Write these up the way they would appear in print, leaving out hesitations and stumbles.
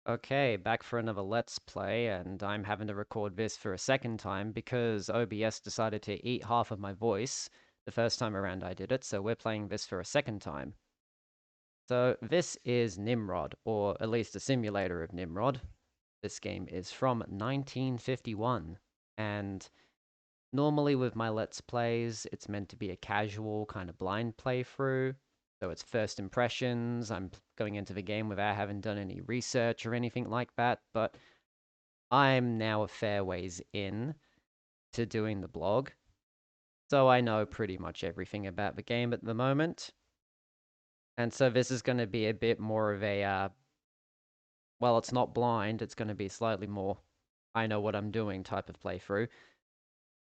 Okay, back for another Let's Play, and I'm having to record this for a second time because OBS decided to eat half of my voice the first time around I did it, so we're playing this for a second time. So this is Nimrod, or at least a simulator of Nimrod. This game is from 1951, and normally with my Let's Plays, it's meant to be a casual, kind of blind playthrough. So it's first impressions, I'm going into the game without having done any research or anything like that, but I'm now a fair ways in to doing the blog, so I know pretty much everything about the game at the moment. And so this is going to be a bit more of a, well, it's not blind, it's going to be slightly more I know what I'm doing type of playthrough,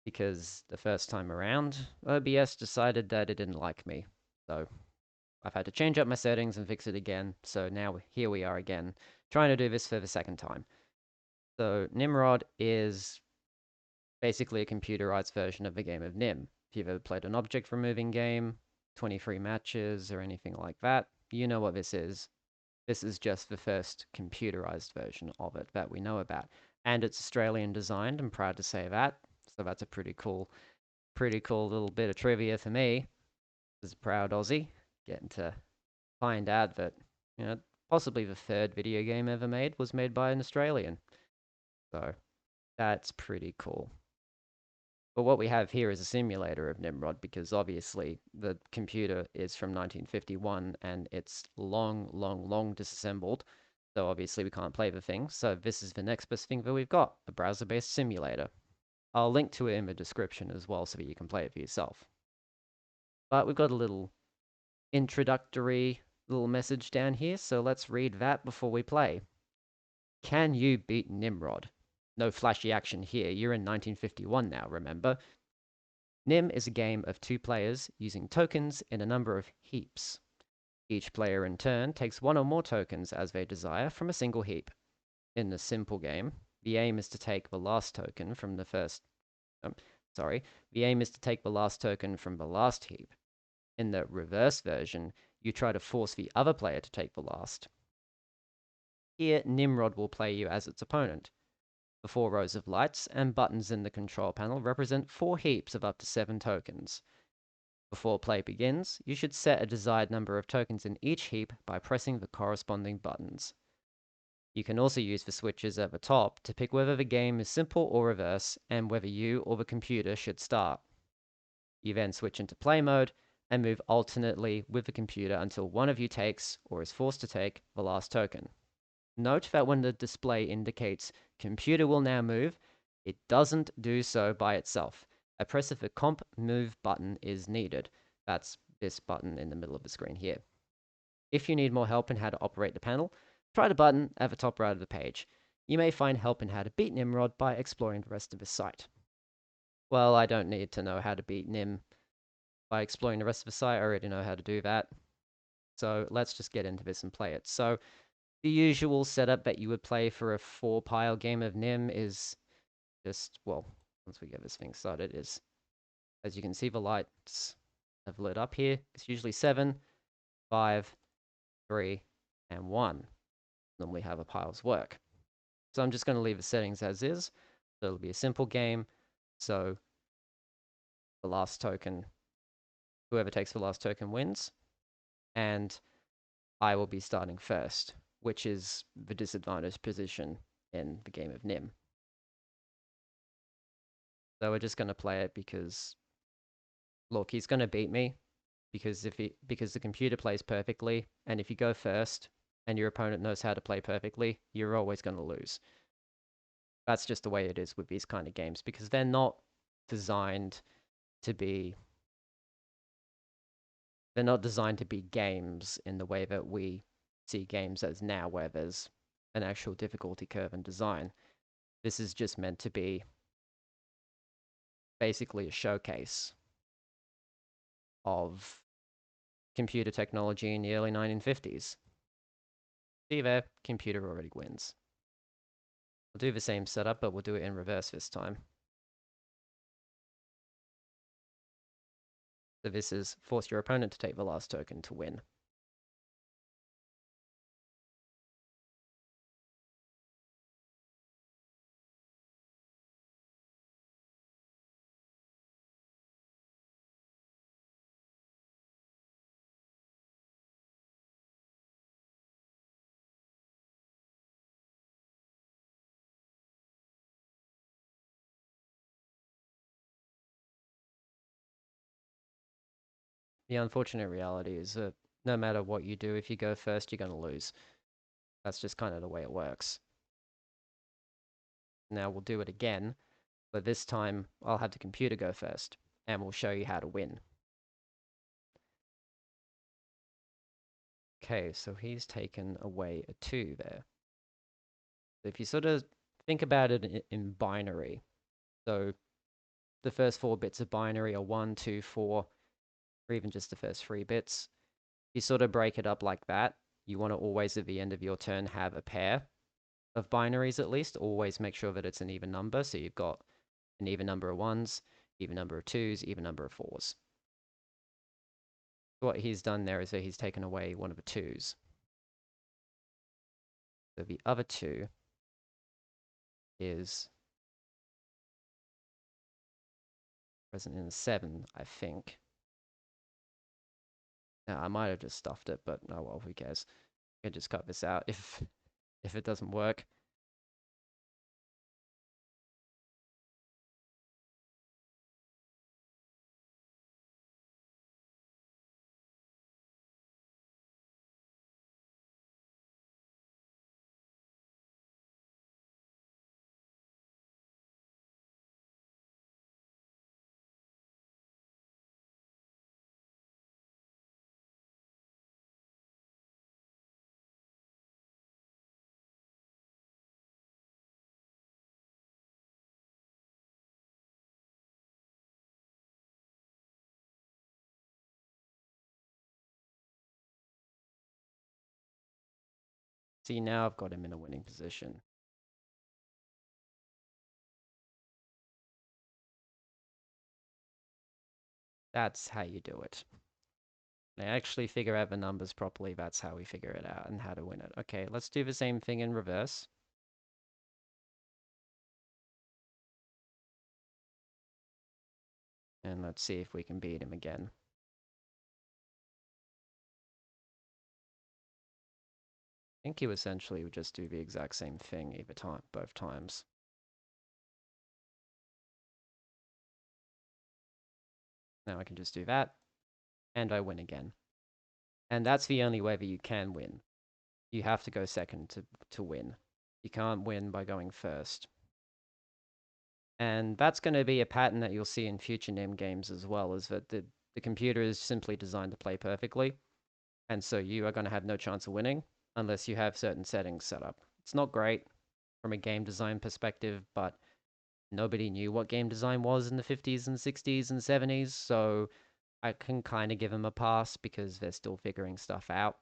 because the first time around, OBS decided that it didn't like me. So I've had to change up my settings and fix it again, so now here we are again, trying to do this for the second time. So Nimrod is basically a computerized version of the game of Nim. If you've ever played an object removing game, 23 matches, or anything like that, you know what this is. This is just the first computerized version of it that we know about. And it's Australian designed, I'm proud to say that. So that's a pretty cool little bit of trivia for me as a proud Aussie, getting to find out that, you know, possibly the third video game ever made was made by an Australian. So that's pretty cool. But what we have here is a simulator of Nimrod because obviously the computer is from 1951 and it's long disassembled. So obviously we can't play the thing. So this is the next best thing that we've got, a browser-based simulator. I'll link to it in the description as well so that you can play it for yourself. But we've got a little introductory little message down here, so let's read that before we play. Can you beat Nimrod? No flashy action here, you're in 1951 now, remember? Nim is a game of two players using tokens in a number of heaps. Each player in turn takes one or more tokens as they desire from a single heap. In the simple game, the aim is to take the last token from the first. Sorry, the aim is to take the last token from the last heap. In the reverse version, you try to force the other player to take the last. Here, Nimrod will play you as its opponent. The 4 rows of lights and buttons in the control panel represent 4 heaps of up to 7 tokens. Before play begins, you should set a desired number of tokens in each heap by pressing the corresponding buttons. You can also use the switches at the top to pick whether the game is simple or reverse and whether you or the computer should start. You then switch into play mode and move alternately with the computer until one of you takes, or is forced to take, the last token. Note that when the display indicates computer will now move, it doesn't do so by itself. A press of the comp move button is needed. That's this button in the middle of the screen here. If you need more help in how to operate the panel, try the button at the top right of the page. You may find help in how to beat Nimrod by exploring the rest of the site. Well, I don't need to know how to beat Nim by exploring the rest of the site. I already know how to do that. So let's just get into this and play it. So the usual setup that you would play for a 4-pile game of Nim is just, well, once we get this thing started, is, as you can see, the lights have lit up here. It's usually 7, 5, 3, and 1. Normally how the piles work. So I'm just going to leave the settings as is. So it'll be a simple game. So the last token, whoever takes the last token wins. And I will be starting first, which is the disadvantaged position in the game of Nim. So we're just going to play it because, look, he's going to beat me because because the computer plays perfectly, and if you go first and your opponent knows how to play perfectly, you're always going to lose. That's just the way it is with these kind of games because they're not designed to be they're not designed to be games in the way that we see games as now, where there's an actual difficulty curve and design. This is just meant to be basically a showcase of computer technology in the early 1950s. See there, computer already wins. We'll do the same setup, but we'll do it in reverse this time. So this is force your opponent to take the last token to win. The unfortunate reality is that no matter what you do, if you go first, you're going to lose. That's just kind of the way it works. Now we'll do it again, but this time I'll have the computer go first, and we'll show you how to win. Okay, so he's taken away a 2 there. So if you sort of think about it in binary, so the first 4 bits of binary are 1, 2, 4, or even just the first 3 bits. You sort of break it up like that. You want to always, at the end of your turn, have a pair of binaries at least. Always make sure that it's an even number. So you've got an even number of 1s, even number of 2s, even number of 4s. What he's done there is that he's taken away one of the 2s. So the other 2 is present in the 7, I think. Now, I might have just stuffed it, but oh well, who cares? I can just cut this out if it doesn't work. See, now I've got him in a winning position. That's how you do it. I actually figure out the numbers properly. That's how we figure it out and how to win it. Okay, let's do the same thing in reverse. And let's see if we can beat him again. I think you essentially would just do the exact same thing either time, both times. Now I can just do that, and I win again. And that's the only way that you can win. You have to go second to win. You can't win by going first. And that's going to be a pattern that you'll see in future NIM games as well, is that the computer is simply designed to play perfectly. And so you are going to have no chance of winning unless you have certain settings set up. It's not great from a game design perspective, but nobody knew what game design was in the 50s and 60s and 70s, so I can kind of give them a pass because they're still figuring stuff out.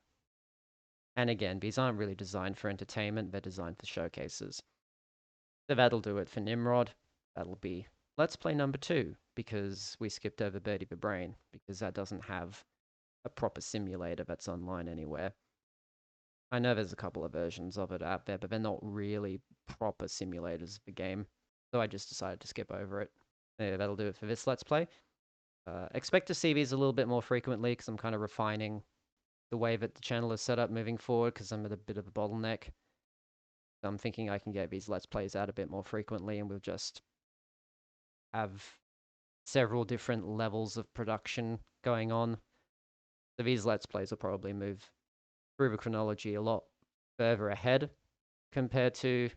And again, these aren't really designed for entertainment, they're designed for showcases. So that'll do it for Nimrod. That'll be Let's Play number 2, because we skipped over Birdie the Brain, because that doesn't have a proper simulator that's online anywhere. I know there's a couple of versions of it out there, but they're not really proper simulators of the game. So I just decided to skip over it. Yeah, that'll do it for this Let's Play. Expect to see these a little bit more frequently because I'm kind of refining the way that the channel is set up moving forward because I'm at a bit of a bottleneck. So I'm thinking I can get these Let's Plays out a bit more frequently and we'll just have several different levels of production going on. So these Let's Plays will probably move through the chronology a lot further ahead compared to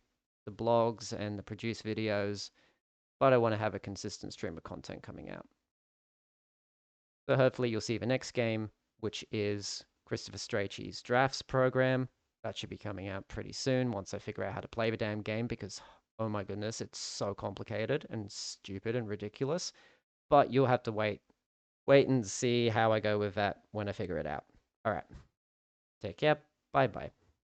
the blogs and the produced videos, but I want to have a consistent stream of content coming out. So hopefully you'll see the next game, which is Christopher Strachey's Drafts program. That should be coming out pretty soon once I figure out how to play the damn game because, oh my goodness, it's so complicated and stupid and ridiculous. But you'll have to wait and see how I go with that when I figure it out. All right. Take care. Bye-bye.